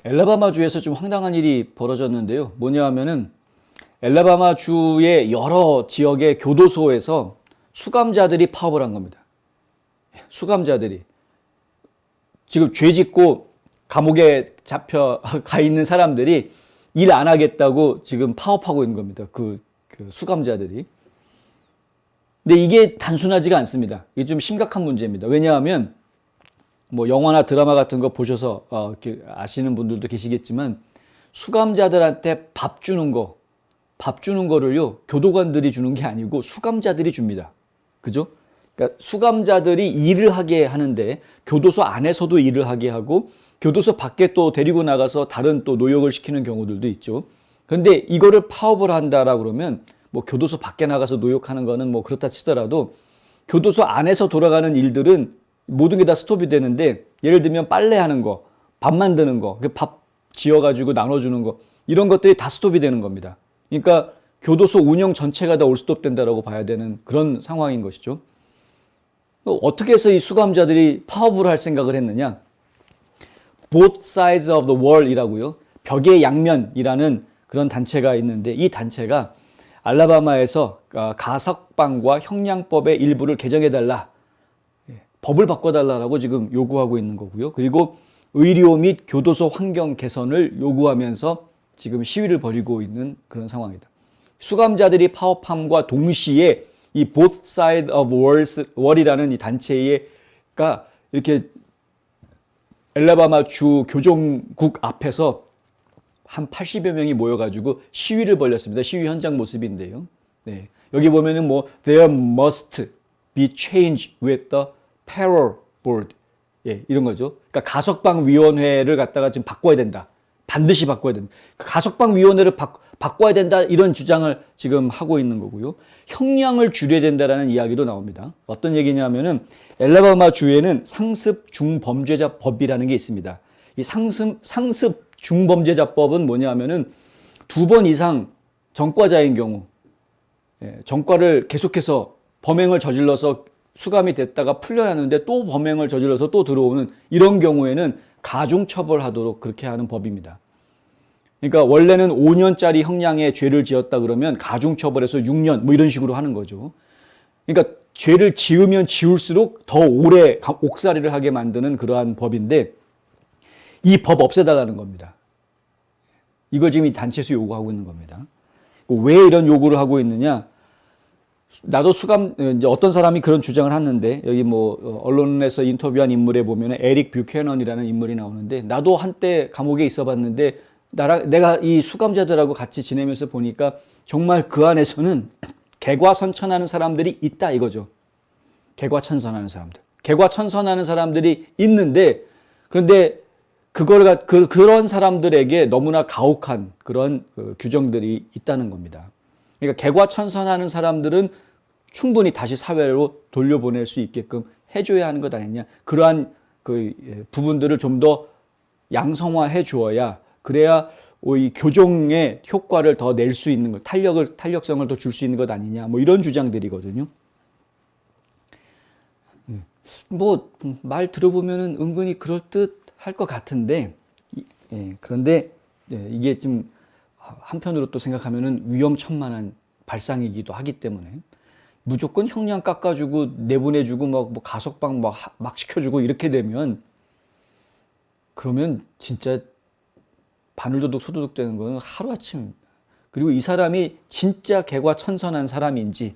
엘라바마주에서 좀 황당한 일이 벌어졌는데요. 뭐냐 하면은 엘라바마주의 여러 지역의 교도소에서 수감자들이 파업을 한 겁니다. 수감자들이. 지금 죄 짓고 감옥에 잡혀 가 있는 사람들이 일 안 하겠다고 지금 파업하고 있는 겁니다. 그 수감자들이. 근데 이게 단순하지가 않습니다. 이게 좀 심각한 문제입니다. 왜냐하면 뭐 영화나 드라마 같은 거 보셔서 이렇게 아시는 분들도 계시겠지만 수감자들한테 밥 주는 거를요 교도관들이 주는 게 아니고 수감자들이 줍니다. 그죠? 그러니까 수감자들이 일을 하게 하는데 교도소 안에서도 일을 하게 하고 교도소 밖에 또 데리고 나가서 다른 또 노역을 시키는 경우들도 있죠. 그런데 이거를 파업을 한다라 그러면 뭐 교도소 밖에 나가서 노역하는 거는 뭐 그렇다 치더라도 교도소 안에서 돌아가는 일들은 모든 게 다 스톱이 되는데 예를 들면 빨래하는 거, 밥 만드는 거, 밥 지어가지고 나눠주는 거 이런 것들이 다 스톱이 되는 겁니다. 그러니까 교도소 운영 전체가 다 올스톱 된다라고 봐야 되는 그런 상황인 것이죠. 어떻게 해서 이 수감자들이 파업을 할 생각을 했느냐? Both sides of the wall이라고요. 벽의 양면이라는 그런 단체가 있는데 이 단체가 알라바마에서 가석방과 형량법의 일부를 개정해달라. 법을 바꿔달라고 지금 요구하고 있는 거고요. 그리고 의료 및 교도소 환경 개선을 요구하면서 지금 시위를 벌이고 있는 그런 상황이다. 수감자들이 파업함과 동시에 이 Both Sides of Wall이라는 이 단체가 이렇게 엘라바마 주 교정국 앞에서 한 80여 명이 모여가지고 시위를 벌였습니다. 시위 현장 모습인데요. 네. 여기 보면은 뭐 There must be change with the parole board. 예, 이런 거죠. 그러니까 가석방위원회를 갖다가 지금 바꿔야 된다. 반드시 바꿔야 된다. 가석방위원회를 바꿔야 된다. 이런 주장을 지금 하고 있는 거고요. 형량을 줄여야 된다라는 이야기도 나옵니다. 어떤 얘기냐면은 엘라바마 주에는 상습 중범죄자법이라는 게 있습니다. 이 상습 중범죄자법은 뭐냐면은 2번 이상 전과자인 경우, 전과를 계속해서 범행을 저질러서 수감이 됐다가 풀려나는데 또 범행을 저질러서 또 들어오는 이런 경우에는 가중처벌하도록 그렇게 하는 법입니다. 그러니까 원래는 5년짜리 형량의 죄를 지었다 그러면 가중처벌해서 6년 뭐 이런 식으로 하는 거죠. 그러니까 죄를 지으면 지을수록 더 오래 옥살이를 하게 만드는 그러한 법인데 이 법 없애달라는 겁니다. 이걸 지금 이 단체에서 요구하고 있는 겁니다. 왜 이런 요구를 하고 있느냐? 나도 이제 어떤 사람이 그런 주장을 하는데 여기 뭐 언론에서 인터뷰한 인물에 보면 에릭 뷰캐넌이라는 인물이 나오는데 나도 한때 감옥에 있어 봤는데 내가 이 수감자들하고 같이 지내면서 보니까 정말 그 안에서는 개과선천하는 사람들이 있다 이거죠. 개과천선하는 사람들. 개과천선하는 사람들이 있는데 그런데 그런 사람들에게 너무나 가혹한 그런 규정들이 있다는 겁니다. 그러니까 개과천선하는 사람들은 충분히 다시 사회로 돌려보낼 수 있게끔 해줘야 하는 것 아니냐. 그러한 부분들을 좀 더 양성화해 주어야 그래야 이 교정의 효과를 더 낼 수 있는 것, 탄력성을 더 줄 수 있는 것 아니냐. 뭐 이런 주장들이거든요. 뭐 말 들어보면은 은근히 그럴듯할 것 같은데, 그런데 이게 좀 한편으로 또 생각하면은 위험천만한 발상이기도 하기 때문에 무조건 형량 깎아주고 내보내주고 뭐 가석방 막 시켜주고 이렇게 되면 그러면 진짜 바늘도둑 소도둑 되는 거는 하루아침. 그리고 이 사람이 진짜 개과천선한 사람인지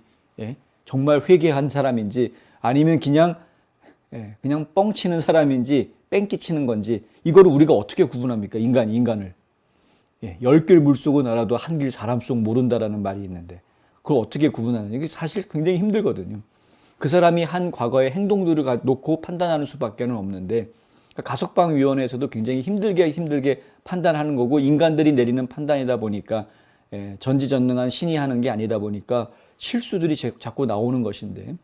정말 회개한 사람인지 아니면 그냥 뻥치는 사람인지 뺑기치는 건지 이거를 우리가 어떻게 구분합니까? 인간을. 10길 물속은 알아도 한 길 사람 속 모른다라는 말이 있는데 그걸 어떻게 구분하느냐. 이게 사실 굉장히 힘들거든요. 그 사람이 한 과거의 행동들을 놓고 판단하는 수밖에 없는데 가석방위원회에서도 굉장히 힘들게 판단하는 거고 인간들이 내리는 판단이다 보니까 전지전능한 신이 하는 게 아니다 보니까 실수들이 자꾸 나오는 것인데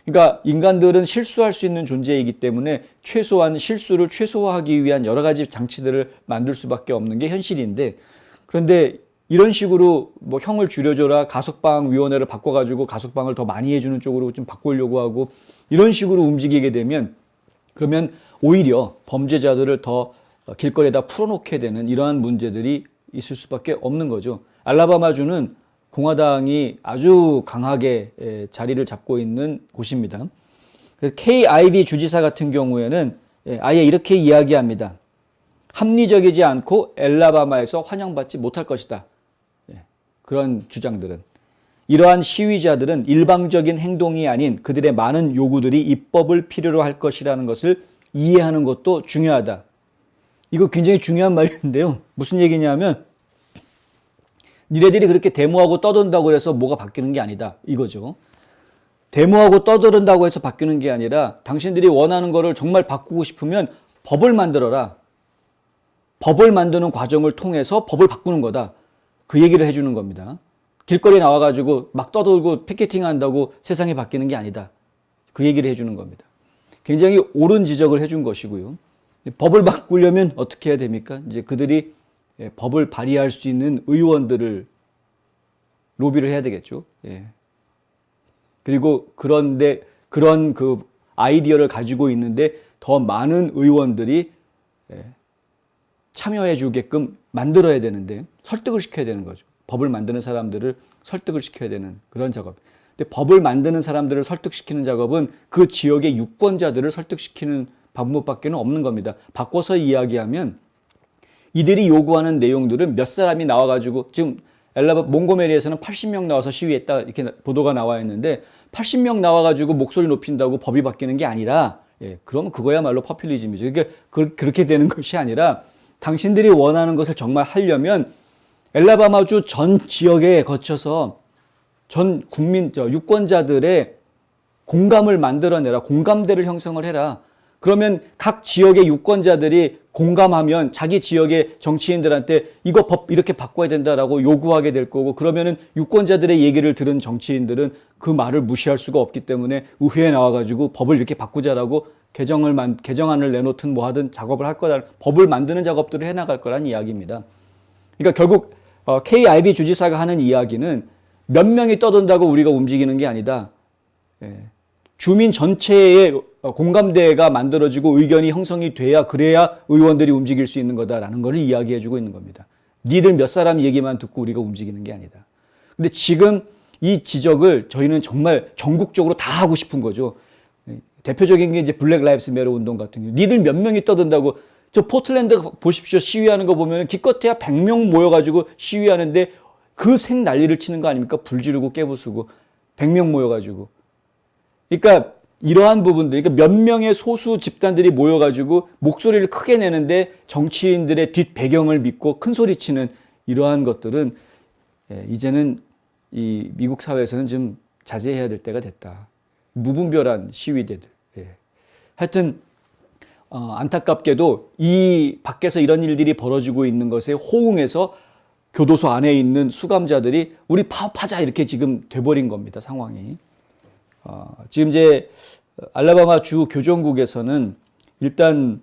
그러니까 인간들은 실수할 수 있는 존재이기 때문에 최소한 실수를 최소화하기 위한 여러 가지 장치들을 만들 수밖에 없는 게 현실인데 그런데 이런 식으로 뭐 형을 줄여줘라 가석방위원회를 바꿔가지고 가석방을 더 많이 해주는 쪽으로 좀 바꾸려고 하고 이런 식으로 움직이게 되면 그러면 오히려 범죄자들을 더 길거리에다 풀어놓게 되는 이러한 문제들이 있을 수밖에 없는 거죠. 알라바마주는 공화당이 아주 강하게 자리를 잡고 있는 곳입니다. 그래서 케이 아이비 주지사 같은 경우에는 아예 이렇게 이야기합니다. 합리적이지 않고 엘라바마에서 환영받지 못할 것이다. 그런 주장들은. 이러한 시위자들은 일방적인 행동이 아닌 그들의 많은 요구들이 입법을 필요로 할 것이라는 것을 이해하는 것도 중요하다. 이거 굉장히 중요한 말인데요. 무슨 얘기냐면 니네들이 그렇게 데모하고 떠든다고 해서 뭐가 바뀌는 게 아니다. 이거죠. 데모하고 떠들은다고 해서 바뀌는 게 아니라 당신들이 원하는 거를 정말 바꾸고 싶으면 법을 만들어라. 법을 만드는 과정을 통해서 법을 바꾸는 거다. 그 얘기를 해주는 겁니다. 길거리에 나와가지고 막 떠들고 피켓팅 한다고 세상이 바뀌는 게 아니다. 그 얘기를 해주는 겁니다. 굉장히 옳은 지적을 해준 것이고요. 법을 바꾸려면 어떻게 해야 됩니까? 이제 그들이 법을 발의할 수 있는 의원들을 로비를 해야 되겠죠. 그리고 그런데 그런 그 아이디어를 가지고 있는데 더 많은 의원들이 참여해 주게끔 만들어야 되는데 설득을 시켜야 되는 거죠. 법을 만드는 사람들을 설득을 시켜야 되는 그런 작업. 근데 법을 만드는 사람들을 설득시키는 작업은 그 지역의 유권자들을 설득시키는 방법밖에 없는 겁니다. 바꿔서 이야기하면 이들이 요구하는 내용들은 몇 사람이 나와가지고 지금 몽고메리에서는 80명 나와서 시위했다 이렇게 보도가 나와 있는데 80명 나와가지고 목소리 높인다고 법이 바뀌는 게 아니라 그러면 그거야말로 포퓰리즘이죠. 그러니까 그렇게 되는 것이 아니라 당신들이 원하는 것을 정말 하려면 엘라바마주 전 지역에 거쳐서 전 국민, 유권자들의 공감을 만들어내라. 공감대를 형성을 해라. 그러면 각 지역의 유권자들이 공감하면 자기 지역의 정치인들한테 이거 법 이렇게 바꿔야 된다라고 요구하게 될 거고 그러면은 유권자들의 얘기를 들은 정치인들은 그 말을 무시할 수가 없기 때문에 의회에 나와가지고 법을 이렇게 바꾸자라고 개정안을 내놓든 뭐 하든 작업을 할 거다. 법을 만드는 작업들을 해나갈 거란 이야기입니다. 그러니까 결국 KIB 주지사가 하는 이야기는 몇 명이 떠든다고 우리가 움직이는 게 아니다. 주민 전체의 공감대가 만들어지고 의견이 형성이 돼야 그래야 의원들이 움직일 수 있는 거다라는 것을 이야기해주고 있는 겁니다. 니들 몇 사람 얘기만 듣고 우리가 움직이는 게 아니다. 근데 지금 이 지적을 저희는 정말 전국적으로 다 하고 싶은 거죠. 대표적인 게 이제 블랙 라이브스 매터 운동 같은 경우. 니들 몇 명이 떠든다고 저 포틀랜드 보십시오. 시위하는 거 보면 기껏해야 100명 모여가지고 시위하는데 그 생 난리를 치는 거 아닙니까? 불 지르고 깨부수고 100명 모여가지고. 그러니까 이러한 부분들, 그러니까 몇 명의 소수 집단들이 모여가지고 목소리를 크게 내는데 정치인들의 뒷 배경을 믿고 큰 소리 치는 이러한 것들은 이제는 이 미국 사회에서는 좀 자제해야 될 때가 됐다. 무분별한 시위대들. 하여튼 안타깝게도 이 밖에서 이런 일들이 벌어지고 있는 것에 호응해서 교도소 안에 있는 수감자들이 우리 파업하자 이렇게 지금 돼버린 겁니다. 상황이. 지금 이제 알라바마 주 교정국에서는 일단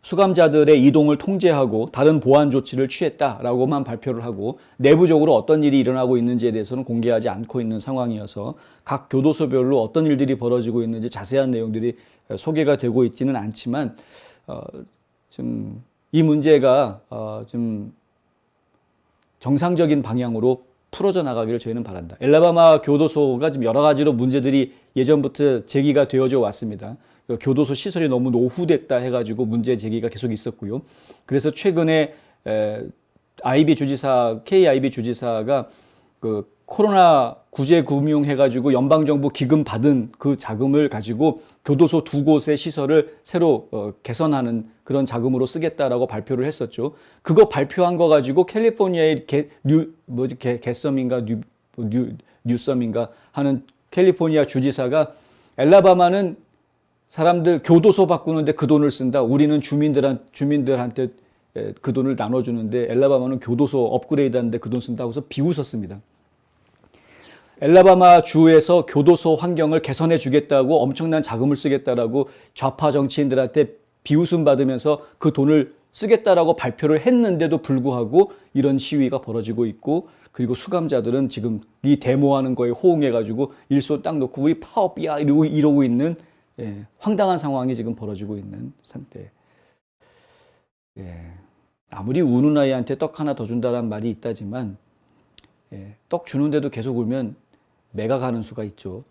수감자들의 이동을 통제하고 다른 보안 조치를 취했다라고만 발표를 하고 내부적으로 어떤 일이 일어나고 있는지에 대해서는 공개하지 않고 있는 상황이어서 각 교도소별로 어떤 일들이 벌어지고 있는지 자세한 내용들이 소개가 되고 있지는 않지만 좀 이 문제가 좀 정상적인 방향으로 풀어져 나가기를 저희는 바란다. 엘라바마 교도소가 좀 여러 가지로 문제들이 예전부터 제기가 되어져 왔습니다. 교도소 시설이 너무 노후됐다 해가지고 문제 제기가 계속 있었고요. 그래서 최근에 KIB 주지사가 그 코로나 구제 금융 해가지고 연방정부 기금 받은 그 자금을 가지고 교도소 2곳의 시설을 새로 개선하는 그런 자금으로 쓰겠다라고 발표를 했었죠. 그거 발표한 거 가지고 캘리포니아의 뉴섬인가 하는 캘리포니아 주지사가 엘라바마는 사람들 교도소 바꾸는데 그 돈을 쓴다. 우리는 주민들한테 그 돈을 나눠주는데 엘라바마는 교도소 업그레이드하는데 그 돈 쓴다고 해서 비웃었습니다. 엘라바마 주에서 교도소 환경을 개선해 주겠다고 엄청난 자금을 쓰겠다라고 좌파 정치인들한테 비웃음 받으면서 그 돈을 쓰겠다라고 발표를 했는데도 불구하고 이런 시위가 벌어지고 있고 그리고 수감자들은 지금 이 데모하는 거에 호응해가지고 일손 딱 놓고 우리 파업이야 이러고 있는 황당한 상황이 지금 벌어지고 있는 상태. 예, 아무리 우는 아이한테 떡 하나 더 준다는 말이 있다지만 떡 주는데도 계속 울면 매가 가는 수가 있죠.